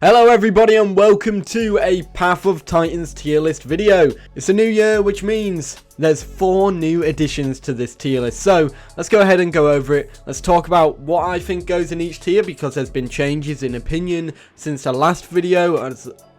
Hello everybody and welcome to a Path of Titans tier list video. It's a new year, which means there's 4 new additions to this tier list. So let's go ahead and go over it. Let's talk about what I think goes in each tier, because there's been changes in opinion since the last video,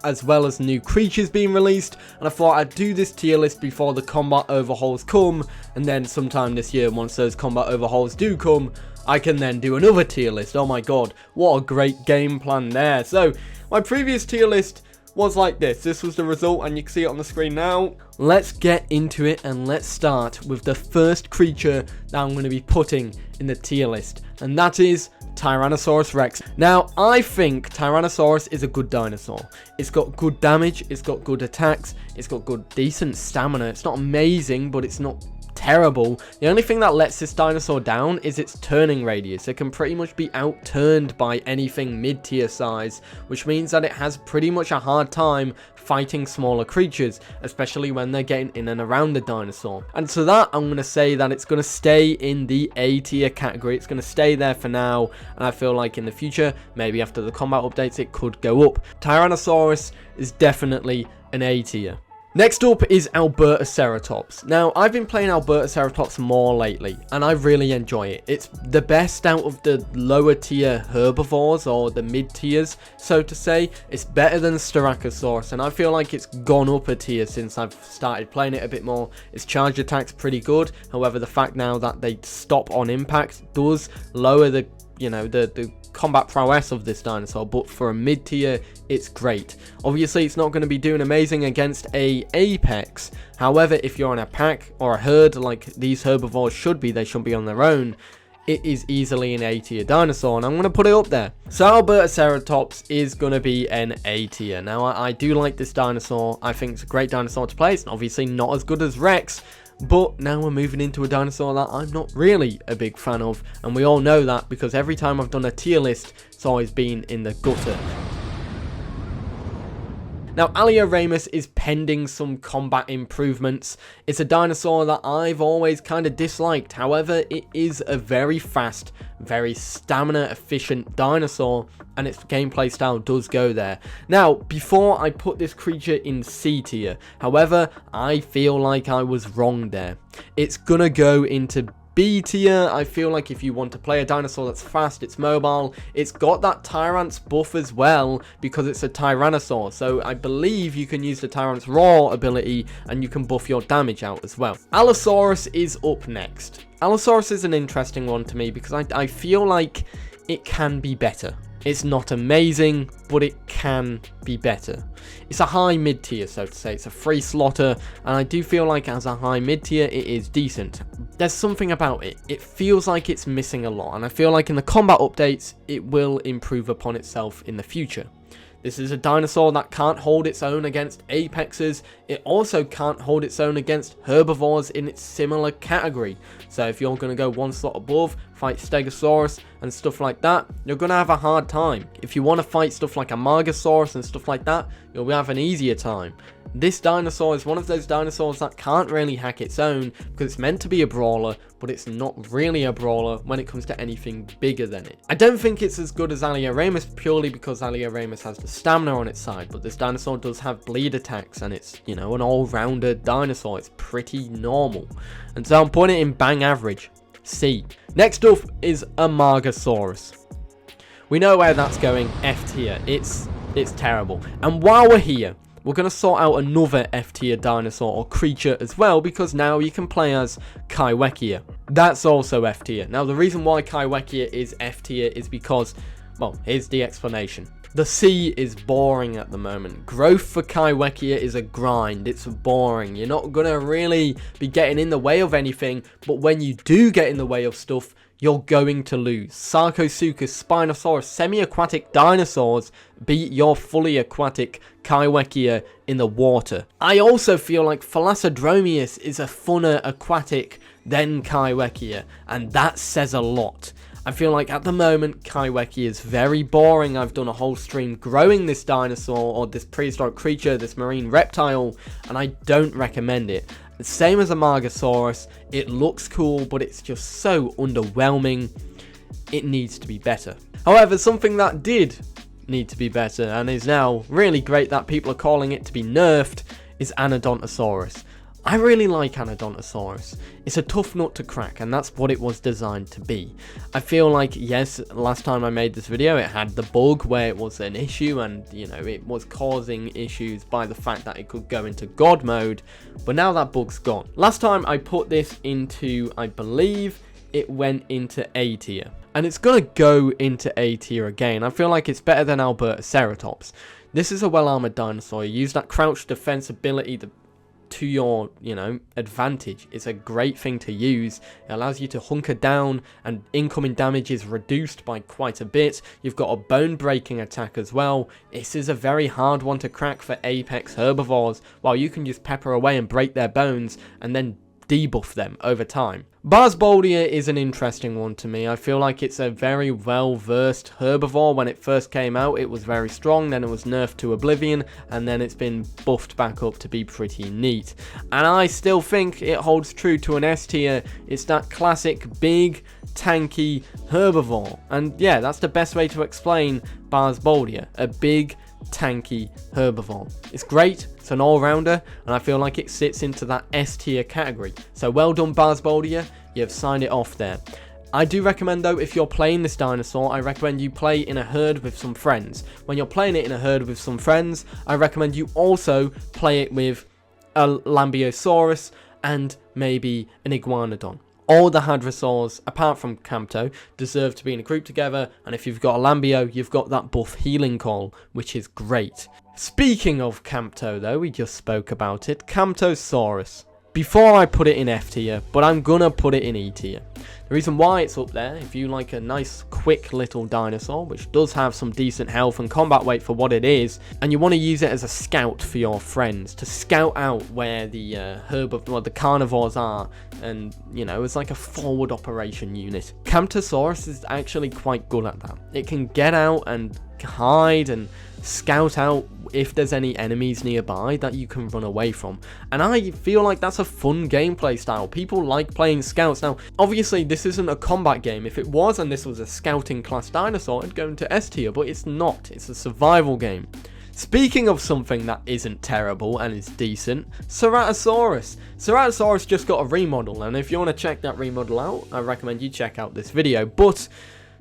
as well as new creatures being released. And I thought I'd do this tier list before the combat overhauls come, and then sometime this year, once those combat overhauls do come, I can then do another tier list. Oh my god, what a great game plan there. So my previous tier list was like this. This was the result, and you can see it on the screen now. Let's get into it, and let's start with the first creature that I'm going to be putting in the tier list, and that is Tyrannosaurus Rex. Now, I think Tyrannosaurus is a good dinosaur. It's got good damage, it's got good attacks, it's got good, decent stamina. It's not amazing, but it's not terrible. The only thing that lets this dinosaur down is its turning radius. It can pretty much be outturned by anything mid-tier size, which means that it has pretty much a hard time fighting smaller creatures, especially when they're getting in and around the dinosaur. And to that, I'm going to say that it's going to stay in the A tier category. It's going to stay there for now, and I feel like in the future, maybe after the combat updates, it could go up. Tyrannosaurus is definitely an A tier. Next up is Albertaceratops. Now, I've been playing Albertaceratops more lately, and I really enjoy it. It's the best out of the lower tier herbivores, or the mid tiers, so to say. It's better than Stericosaurus, and I feel like it's gone up a tier since I've started playing it a bit more. Its charge attack's pretty good. However, the fact now that they stop on impact does lower the combat prowess of this dinosaur, but for a mid tier, it's great. Obviously, it's not going to be doing amazing against a apex. However, if you're on a pack or a herd like these herbivores should be, they shouldn't be on their own, it is easily an A tier dinosaur, and I'm going to put it up there. So Albertaceratops is going to be an A tier. Now, I do like this dinosaur. I think it's a great dinosaur to play. It's obviously not as good as Rex, but now we're moving into a dinosaur that I'm not really a big fan of, and we all know that because every time I've done a tier list, it's always been in the gutter. Now, Alia Ramus is pending some combat improvements. It's a dinosaur that I've always kind of disliked. However, it is a very fast, very stamina efficient dinosaur, and its gameplay style does go there. Now, before I put this creature in C tier, however, I feel like I was wrong there. It's gonna go into B tier. I feel like if you want to play a dinosaur that's fast, it's mobile, it's got that Tyrant's buff as well because it's a Tyrannosaur, so I believe you can use the Tyrant's Raw ability and you can buff your damage out as well. Allosaurus is up next. Allosaurus is an interesting one to me because I feel like it can be better. It's not amazing, but it can be better. It's a high mid tier, so to say. It's a free slotter, and I do feel like as a high mid tier, it is decent. There's something about it. It feels like it's missing a lot, and I feel like in the combat updates, it will improve upon itself in the future. This is a dinosaur that can't hold its own against apexes. It also can't hold its own against herbivores in its similar category. So if you're going to go one slot above, fight Stegosaurus and stuff like that, you're going to have a hard time. If you want to fight stuff like Amargasaurus and stuff like that, you'll have an easier time. This dinosaur is one of those dinosaurs that can't really hack its own because it's meant to be a brawler, but it's not really a brawler when it comes to anything bigger than it. I don't think it's as good as Alia Ramus purely because Alia Ramus has the stamina on its side, but this dinosaur does have bleed attacks, and it's, an all-rounder dinosaur. It's pretty normal. And so I'm putting it in bang average, C. Next up is Amargasaurus. We know where that's going, F tier. It's terrible. And while we're here, we're going to sort out another F tier dinosaur or creature as well, because now you can play as Kaiwekia. That's also F tier. Now, the reason why Kaiwekia is F tier is because, well, here's the explanation. The C is boring at the moment. Growth for Kaiwekia is a grind. It's boring. You're not going to really be getting in the way of anything, but when you do get in the way of stuff, you're going to lose. Sarcosuchus, Spinosaurus, semi-aquatic dinosaurs beat your fully aquatic Kaiwekia in the water. I also feel like Falasodromius is a funner aquatic than Kaiwekia, and that says a lot. I feel like at the moment, Kaiwekia is very boring. I've done a whole stream growing this dinosaur, or this prehistoric creature, this marine reptile, and I don't recommend it. Same as Amargasaurus, it looks cool, but it's just so underwhelming. It needs to be better. However, something that did need to be better and is now really great that people are calling it to be nerfed is Anodontosaurus. I really like Anodontosaurus. It's a tough nut to crack, and that's what it was designed to be. I feel like, yes, last time I made this video, it had the bug where it was an issue, and, you know, it was causing issues by the fact that it could go into God mode, but now that bug's gone. Last time I put this into, I believe, it went into A tier, and it's gonna go into A tier again. I feel like it's better than Albertaceratops. This is a well-armored dinosaur. You use that crouch defense ability to your, you know, advantage. It's a great thing to use. It allows you to hunker down and incoming damage is reduced by quite a bit. You've got a bone breaking attack as well. This is a very hard one to crack for apex herbivores, while you can just pepper away and break their bones and then debuff them over time. Barsboldia is an interesting one to me. I feel like it's a very well-versed herbivore. When it first came out, it was very strong, then it was nerfed to oblivion, and then it's been buffed back up to be pretty neat. And I still think it holds true to an S tier. It's that classic big, tanky herbivore. And yeah, that's the best way to explain Barsboldia. A big, tanky herbivore. It's great, it's an all-rounder, and I feel like it sits into that S tier category. So well done, Barsboldia, you've signed it off there. I do recommend though, if you're playing this dinosaur, I recommend you play in a herd with some friends. When you're playing it in a herd with some friends, I recommend you also play it with a Lambiosaurus and maybe an Iguanodon. All the hadrosaurs, apart from Camto, deserve to be in a group together, and if you've got a Lambio, you've got that buff healing call, which is great. Speaking of Camto though, we just spoke about it, Camtasaurus. Before I put it in F tier, but I'm gonna put it in E tier. The reason why it's up there, if you like a nice quick little dinosaur, which does have some decent health and combat weight for what it is, and you want to use it as a scout for your friends, to scout out where the the carnivores are, and, you know, it's like a forward operation unit. Camtasaurus is actually quite good at that. It can get out and hide and scout out if there's any enemies nearby that you can run away from, and I feel like that's a fun gameplay style. People like playing scouts. Now obviously this isn't a combat game. If it was and this was a scouting class dinosaur, it'd go into S tier, but it's not. It's a survival game. Speaking of something that isn't terrible and is decent, Ceratosaurus. Ceratosaurus just got a remodel, and if you want to check that remodel out, I recommend you check out this video. But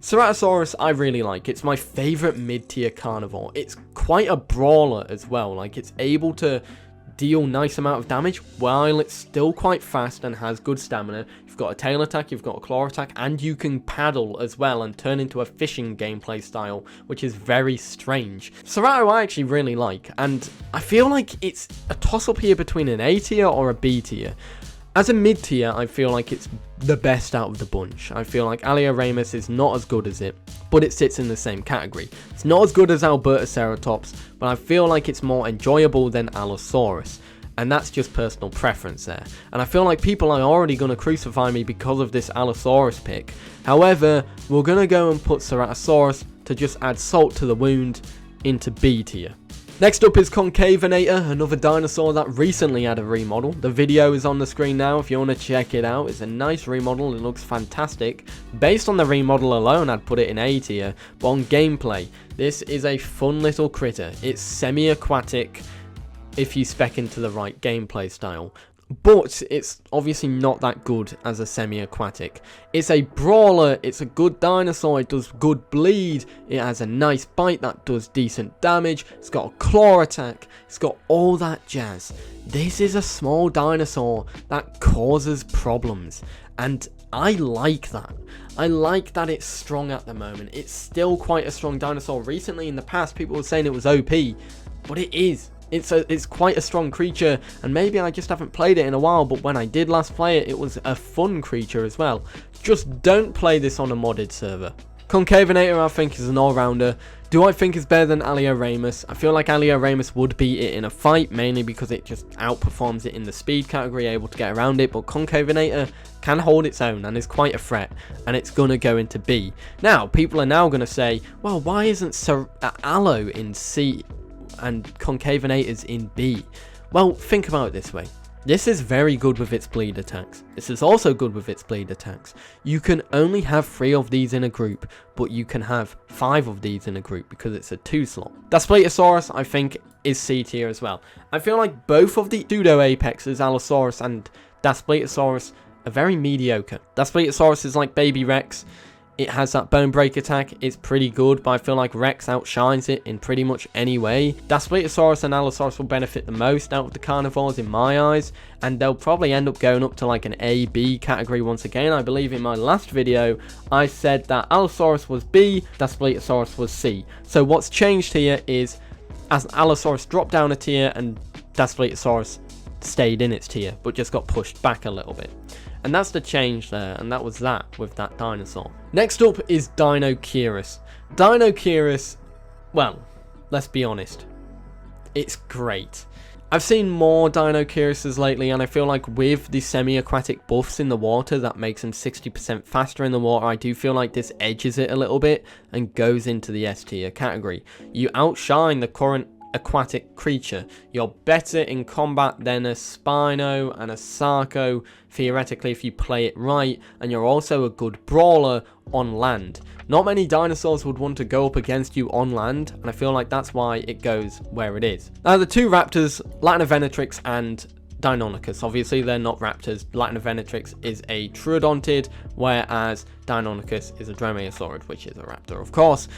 Ceratosaurus I really like. It's my favourite mid-tier carnivore. It's quite a brawler as well. Like, it's able to deal nice amount of damage while it's still quite fast and has good stamina. You've got a tail attack, you've got a claw attack, and you can paddle as well and turn into a fishing gameplay style, which is very strange. Cerato I actually really like, and I feel like it's a toss-up here between an A tier or a B tier. As a mid tier, I feel like it's the best out of the bunch. I feel like Alia Ramus is not as good as it, but it sits in the same category. It's not as good as Albertaceratops, but I feel like it's more enjoyable than Allosaurus. And that's just personal preference there. And I feel like people are already going to crucify me because of this Allosaurus pick. However, we're going to go and put Ceratosaurus to just add salt to the wound into B tier. Next up is Concavenator, another dinosaur that recently had a remodel. The video is on the screen now if you want to check it out. It's a nice remodel, it looks fantastic. Based on the remodel alone, I'd put it in A tier, but on gameplay, this is a fun little critter. It's semi-aquatic if you spec into the right gameplay style. But it's obviously not that good as a semi-aquatic. It's a brawler, it's a good dinosaur, it does good bleed, it has a nice bite that does decent damage, it's got a claw attack, it's got all that jazz. This is a small dinosaur that causes problems, and I like that. I like that it's strong at the moment. It's still quite a strong dinosaur. Recently in the past people were saying it was OP, but it is. It's quite a strong creature, and maybe I just haven't played it in a while, but when I did last play it, it was a fun creature as well. Just don't play this on a modded server. Concavenator I think is an all-rounder. Do I think it's better than Alia Ramus? I feel like Alia Ramus would beat it in a fight, mainly because it just outperforms it in the speed category, able to get around it, but Concavenator can hold its own and is quite a threat, and it's going to go into B. Now, people are now going to say, well, why isn't Allo in C and Concavenator's in B? Well, think about it this way. This is very good with its bleed attacks. This is also good with its bleed attacks. You can only have 3 of these in a group, but you can have 5 of these in a group because it's a 2 slot. Daspletosaurus, I think, is C tier as well. I feel like both of the pseudo apexes, Allosaurus and Daspletosaurus, are very mediocre. Daspletosaurus is like Baby Rex. It has that bone break attack. It's pretty good, but I feel like Rex outshines it in pretty much any way. Daspletosaurus and Allosaurus will benefit the most out of the carnivores in my eyes, and they'll probably end up going up to like an A, B category once again. I believe in my last video, I said that Allosaurus was B, Daspletosaurus was C. So what's changed here is, as Allosaurus dropped down a tier and Daspletosaurus stayed in its tier, but just got pushed back a little bit. And that's the change there, and that was that with that dinosaur. Next up is Dino Kiris. Dino Kiris, well, let's be honest, it's great. I've seen more Dino Kirises lately, and I feel like with the semi-aquatic buffs in the water that makes them 60% faster in the water, I do feel like this edges it a little bit and goes into the S tier category. You outshine the current aquatic creature. You're better in combat than a Spino and a Sarco, theoretically, if you play it right, and you're also a good brawler on land. Not many dinosaurs would want to go up against you on land, and I feel like that's why it goes where it is. Now, the 2 raptors, Latanovenatrix and Deinonychus. Obviously, they're not raptors. Latanovenatrix is a troodontid, whereas Deinonychus is a dromaeosaurid, which is a raptor, of course.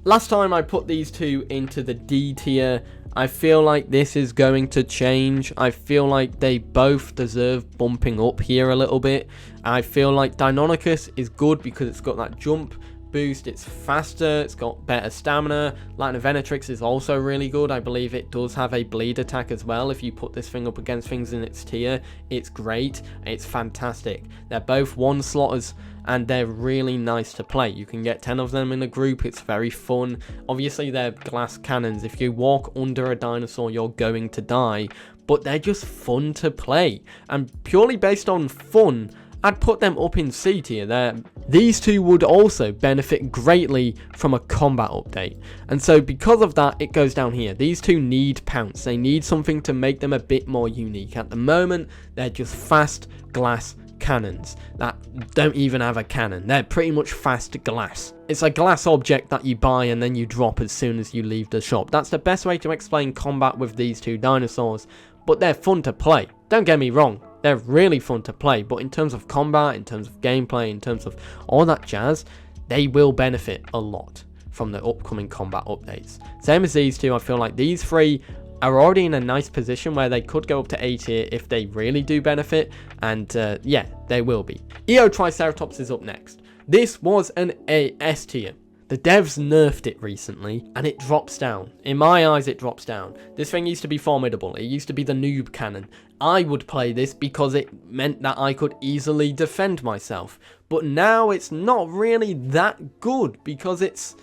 Last time I put these 2 into the D tier. I feel like this is going to change. I feel like they both deserve bumping up here a little bit. I feel like Deinonychus is good because it's got that jump boost, it's faster, it's got better stamina. Latanovenatrix is also really good. I believe it does have a bleed attack as well. If you put this thing up against things in its tier, it's great, it's fantastic. They're both 1 slotters, and they're really nice to play. You can get 10 of them in a group, it's very fun. Obviously, they're glass cannons. If you walk under a dinosaur, you're going to die, but they're just fun to play. And purely based on fun, I'd put them up in C tier. These 2 would also benefit greatly from a combat update. And so because of that, it goes down here. These 2 need pounce. They need something to make them a bit more unique. At the moment, they're just fast glass cannons that don't even have a cannon. They're pretty much fast glass. It's a glass object that you buy and then you drop as soon as you leave the shop. That's the best way to explain combat with these 2 dinosaurs, but they're fun to play. Don't get me wrong, they're really fun to play, but in terms of combat, in terms of gameplay, in terms of all that jazz, they will benefit a lot from the upcoming combat updates. Same as these 2, I feel like these 3 are already in a nice position where they could go up to A tier if they really do benefit, and yeah, they will be. Triceratops is up next. This was an S tier. The devs nerfed it recently, and it drops down. In my eyes, it drops down. This thing used to be formidable. It used to be the noob cannon. I would play this because it meant that I could easily defend myself. But now it's not really that good because it's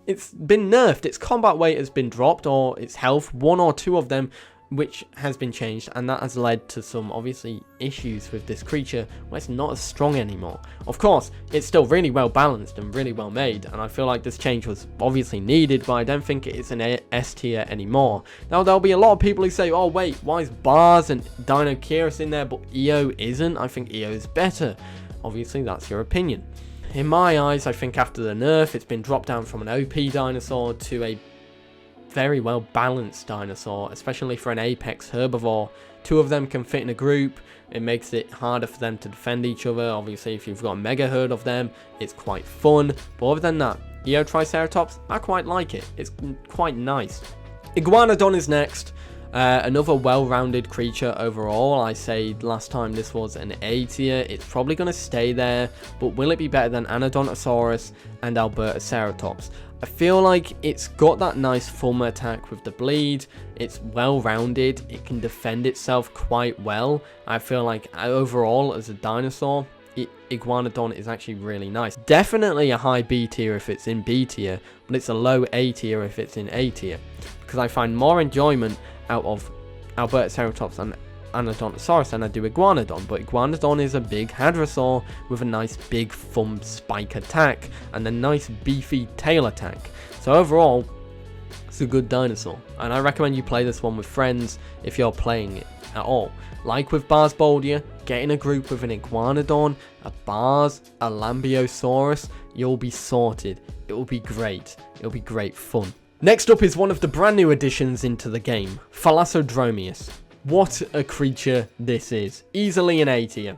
been nerfed. Its combat weight has been dropped, or its health, 1 or 2 of them, which has been changed, and that has led to some obviously issues with this creature where it's not as strong anymore. Of course, it's still really well balanced and really well made, and I feel like this change was obviously needed, but I don't think it's an S tier anymore. Now, there'll be a lot of people who say, oh wait, why is Bars and Dino Kiris in there but EO isn't? I think EO is better. Obviously, that's your opinion. In my eyes, I think after the nerf, it's been dropped down from an OP dinosaur to a very well balanced dinosaur, especially for an apex herbivore. 2 of them can fit in a group. It makes it harder for them to defend each other. Obviously, if you've got a mega herd of them, it's quite fun. But other than that, Triceratops, I quite like it. It's quite nice. Iguanodon is next. Another well-rounded creature overall. I said last time this was an A tier. It's probably going to stay there, but will it be better than Anodontosaurus and Albertaceratops? I feel like it's got that nice thumb attack with the bleed. It's well-rounded. It can defend itself quite well. I feel like overall as a dinosaur, Iguanodon is actually really nice. Definitely a high B tier if it's in B tier, but it's a low A tier if it's in A tier, because I find more enjoyment out of Albertaceratops and Anodontosaurus than I do Iguanodon. But Iguanodon is a big hadrosaur with a nice big thumb spike attack and a nice beefy tail attack. So overall, it's a good dinosaur, and I recommend you play this one with friends if you're playing it. at all. Like with Barsboldia, get in a group with an Iguanodon, a Bars, a Lambiosaurus, you'll be sorted. It will be great. It'll be great fun. Next up is one of the brand new additions into the game, Falasodromius. What a creature this is. Easily an A tier.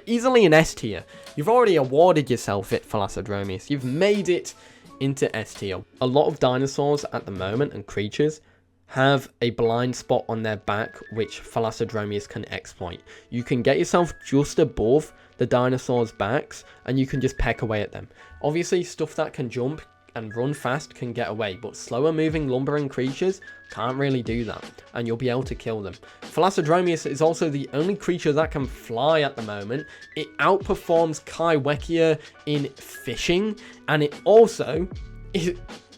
Easily an S tier. You've already awarded yourself it, Falasodromius. You've made it into S tier. A lot of dinosaurs at the moment and creatures have a blind spot on their back which Falasodromius can exploit. You can get yourself just above the dinosaurs' backs and you can just peck away at them. Obviously, stuff that can jump and run fast can get away, but slower moving lumbering creatures can't really do that, and you'll be able to kill them. Falasodromius is also the only creature that can fly at the moment. It outperforms Kaiwekia in fishing, and it also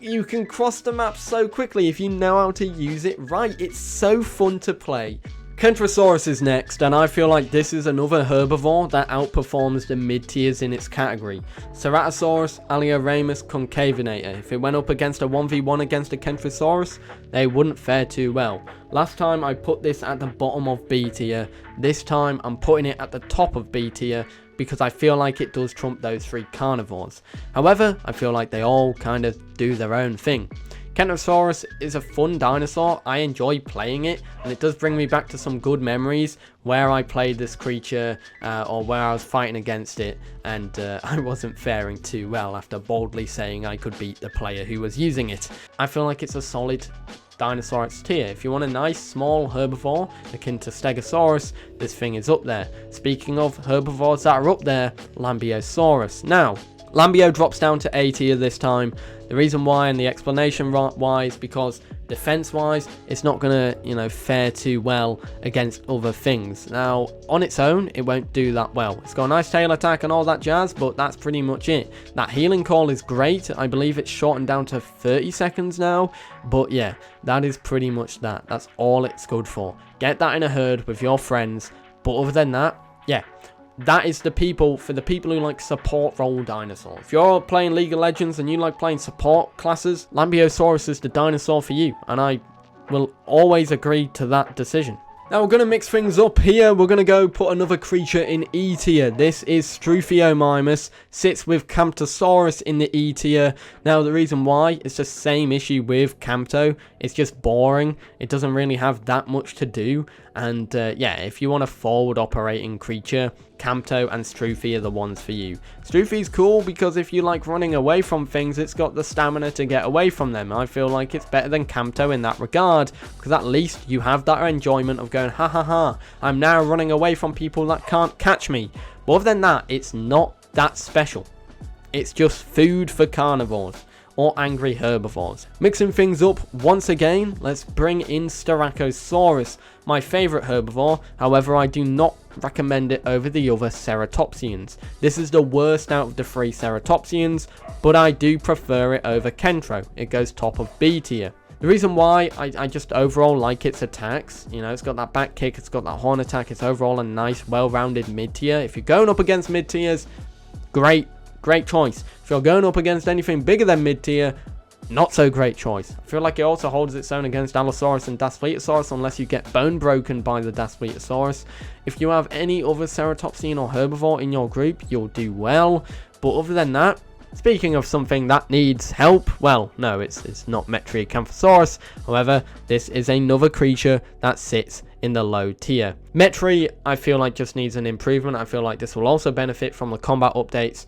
you can cross the map so quickly if you know how to use it right. It's so fun to play. Cannasaurus is next, and I feel like this is another herbivore that outperforms the mid-tiers in its category. Ceratosaurus, Alia Ramus, Concavenator. If it went up against a 1v1 against a Cannasaurus, they wouldn't fare too well. Last time I put this at the bottom of B tier. This time I'm putting it at the top of B tier because I feel like it does trump those 3 carnivores. However, I feel like they all kind of do their own thing. Cannasaurus is a fun dinosaur. I enjoy playing it, and it does bring me back to some good memories where I played this creature or where I was fighting against it and I wasn't faring too well after boldly saying I could beat the player who was using it. I feel like it's a solid dinosaur tier. If you want a nice small herbivore akin to Stegosaurus, this thing is up there. Speaking of herbivores that are up there, Lambiosaurus. Now, Lambio drops down to A tier this time. The reason why and the explanation why is because defense wise it's not gonna fare too well against other things. Now on its own it won't do that well. It's got a nice tail attack and all that jazz, but that's pretty much it. That healing call is great. I believe it's shortened down to 30 seconds now, but yeah, that is pretty much that. That's all it's good for. Get that in a herd with your friends, but other than that, yeah, that is for the people who like support role dinosaurs. If you're playing League of Legends and you like playing support classes, Lambiosaurus is the dinosaur for you, and I will always agree to that decision. Now we're going to mix things up here. We're going to go put another creature in E tier. This is Struffy Omimus. Sits with Camtasaurus in the E tier. Now the reason why, it's the same issue with Camto. It's just boring. It doesn't really have that much to do. And yeah, if you want a forward operating creature, Camto and Struffy are the ones for you. Struffy's cool because if you like running away from things, it's got the stamina to get away from them. I feel like it's better than Camto in that regard, because at least you have that enjoyment of going, ha ha ha, I'm now running away from people that can't catch me. But other than that, it's not that special. It's just food for carnivores or angry herbivores. Mixing things up once again, let's bring in Stericosaurus, my favourite herbivore. However, I do not recommend it over the other Ceratopsians. This is the worst out of the 3 Ceratopsians, but I do prefer it over Kentro. It goes top of B tier. The reason why I just overall like its attacks, it's got that back kick, it's got that horn attack, it's overall a nice, well-rounded mid-tier. If you're going up against mid-tiers, great choice. If you're going up against anything bigger than mid-tier, not so great choice. I feel like it also holds its own against Allosaurus and Daspletosaurus unless you get bone broken by the Daspletosaurus. If you have any other Ceratopsian or herbivore in your group, you'll do well. But other than that, speaking of something that needs help, well, no, it's not Cannasaurus. However, this is another creature that sits in the low tier. Metri, I feel like just needs an improvement. I feel like this will also benefit from the combat updates.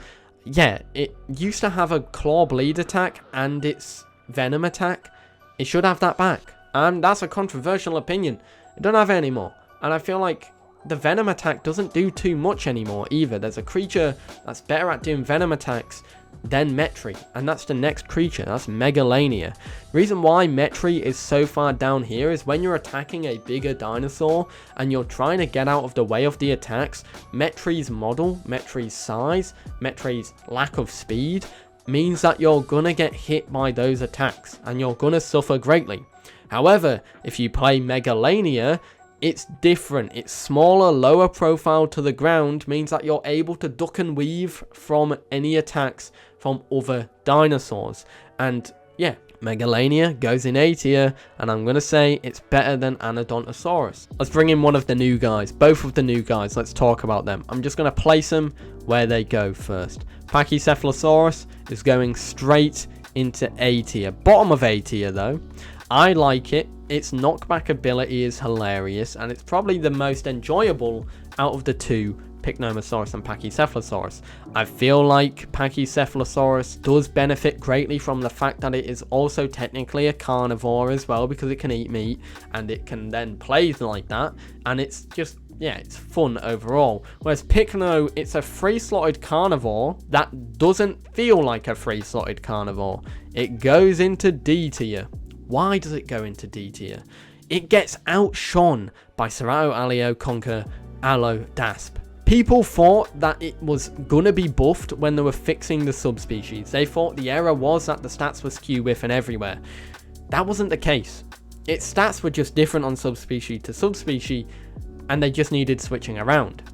Yeah, it used to have a claw bleed attack and its venom attack. It should have that back. And that's a controversial opinion. It don't have it anymore. And I feel like the venom attack doesn't do too much anymore either. There's a creature that's better at doing venom attacks than Metri, and that's the next creature. That's Megalania. The reason why Metri is so far down here is when you're attacking a bigger dinosaur and you're trying to get out of the way of the attacks, Metri's model, Metri's size, Metri's lack of speed means that you're gonna get hit by those attacks and you're gonna suffer greatly. However, if you play Megalania, it's different. It's smaller, lower profile to the ground, means that you're able to duck and weave from any attacks from other dinosaurs. And yeah, Megalania goes in A tier, and I'm going to say it's better than Anodontosaurus. Let's bring in one of the new guys, both of the new guys. Let's talk about them. I'm just going to place them where they go first. Brachiosaurus is going straight into A tier. Bottom of A tier though. I like it. Its knockback ability is hilarious, and it's probably the most enjoyable out of the two, Pycnomosaurus and Pachycephalosaurus. I feel like Pachycephalosaurus does benefit greatly from the fact that it is also technically a carnivore as well, because it can eat meat and it can then play like that, and it's just, yeah, it's fun overall. Whereas Pycno, it's a free-slotted carnivore that doesn't feel like a free-slotted carnivore. It goes into D tier. Why does it go into D tier? It gets outshone by Cerato, Alio, Conca, Allo, Dasp. People thought that it was gonna be buffed when they were fixing the subspecies. They thought the error was that the stats were skew with and everywhere. That wasn't the case. Its stats were just different on subspecies to subspecies, and they just needed switching around.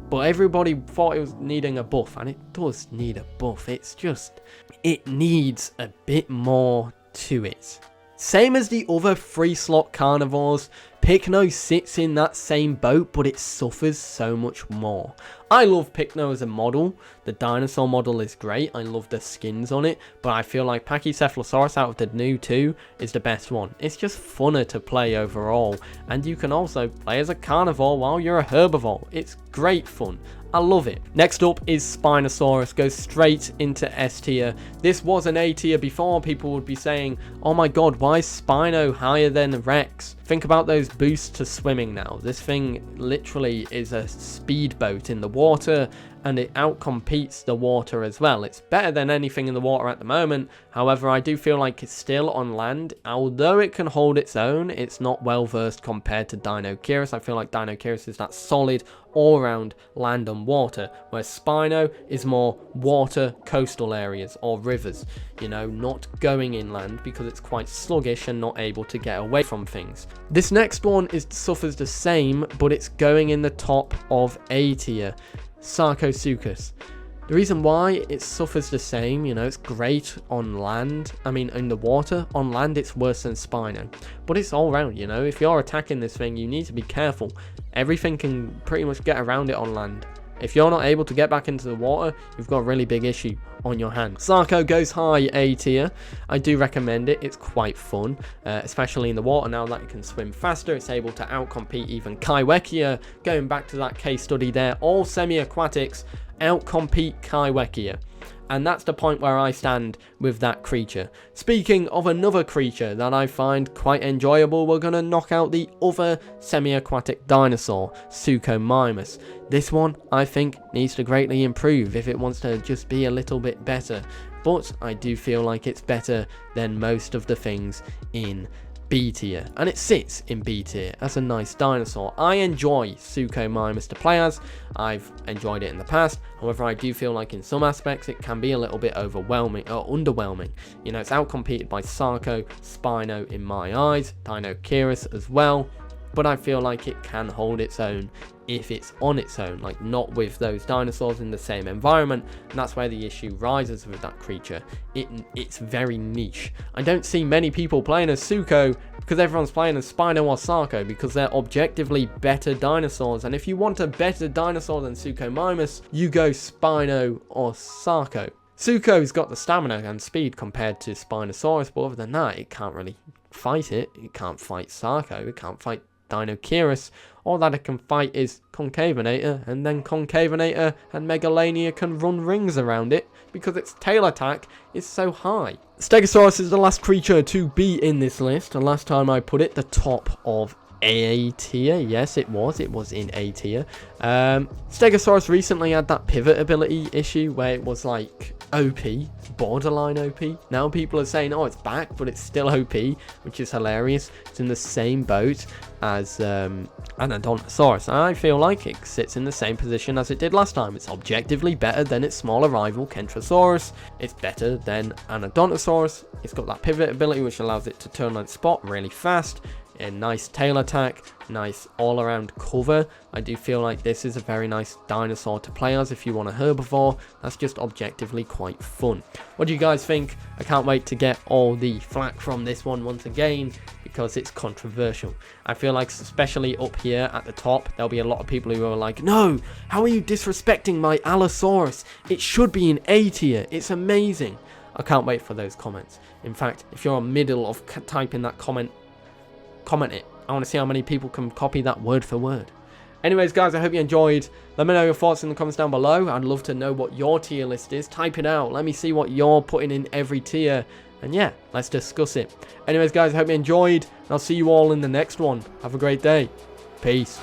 But everybody thought it was needing a buff, and it does need a buff. It's just, it needs a bit more to it. Same as the other free slot carnivores, Pycno sits in that same boat, but it suffers so much more. I love Pycno as a model. The dinosaur model is great. I love the skins on it, but I feel like Pachycephalosaurus out of the new two is the best one. It's just funner to play overall, and you can also play as a carnivore while you're a herbivore. It's great fun. I love it. Next up is Spinosaurus. Goes straight into S tier. This was an A tier before. People would be saying, oh my god, why is Spino higher than Rex? Think about those boosts to swimming now. This thing literally is a speedboat in the water, and it outcompetes the water as well. It's better than anything in the water at the moment. However, I do feel like it's still on land. Although it can hold its own, it's not well versed compared to Dino Kiris. I feel like Dino Kiris is that solid all-round land and water, where Spino is more water, coastal areas or rivers, you know, not going inland because it's quite sluggish and not able to get away from things. This next one suffers the same, but it's going in the top of A tier. Sarcosuchus. The reason why it suffers the same, you know, it's great on land. I mean, in the water. On land, it's worse than Spino. But it's all round, you know. If you're attacking this thing, you need to be careful. Everything can pretty much get around it on land. If you're not able to get back into the water, you've got a really big issue on your hands. Sarco goes high A tier. I do recommend it. It's quite fun, especially in the water. Now that it can swim faster, it's able to outcompete even Kaiwekia. Going back to that case study there, all semi-aquatics outcompete Kaiwekia. And that's the point where I stand with that creature. Speaking of another creature that I find quite enjoyable, we're going to knock out the other semi-aquatic dinosaur, Suchomimus. This one, I think, needs to greatly improve if it wants to just be a little bit better. But I do feel like it's better than most of the things in B tier, and it sits in B tier as a nice dinosaur. I enjoy Suchomimus to play as. I've enjoyed it in the past. However, I do feel like in some aspects it can be a little bit overwhelming or underwhelming. You know, it's outcompeted by Sarco, Spino in my eyes, Dino Kiris as well. But I feel like it can hold its own if it's on its own, like not with those dinosaurs in the same environment. And that's where the issue rises with that creature. It's very niche. I don't see many people playing as Sucho because everyone's playing as Spino or Sarco because they're objectively better dinosaurs. And if you want a better dinosaur than Suchomimus, you go Spino or Sarco. Sucho's got the stamina and speed compared to Spinosaurus, but other than that, it can't really fight it. It can't fight Sarco. It can't fight Dino Kiris. All that it can fight is Concavenator, and then Concavenator and Megalania can run rings around it because its tail attack is so high. Stegosaurus is the last creature to be in this list, and last time I put it the top of A tier. Yes, it was in A tier. Stegosaurus recently had that pivot ability issue where it was like OP, borderline OP. Now people are saying, oh, it's back, but it's still OP, which is hilarious. It's in the same boat as Anodontosaurus. I feel like it sits in the same position as it did last time. It's objectively better than its smaller rival, Cannasaurus. It's better than Anodontosaurus. It's got that pivot ability, which allows it to turn on its spot really fast. A nice tail attack, nice all-around cover. I do feel like this is a very nice dinosaur to play as if you want a herbivore. That's just objectively quite fun. What do you guys think? I can't wait to get all the flack from this one once again, because it's controversial. I feel like especially up here at the top, there'll be a lot of people who are like, no, how are you disrespecting my Allosaurus? It should be in A tier. It's amazing. I can't wait for those comments. In fact, if you're in the middle of typing that comment it. I want to see how many people can copy that word for word. Anyways, guys, I hope you enjoyed. Let me know your thoughts in the comments down below. I'd love to know what your tier list is. Type it out. Let me see what you're putting in every tier. And yeah, let's discuss it. Anyways, guys, I hope you enjoyed. And I'll see you all in the next one. Have a great day. Peace.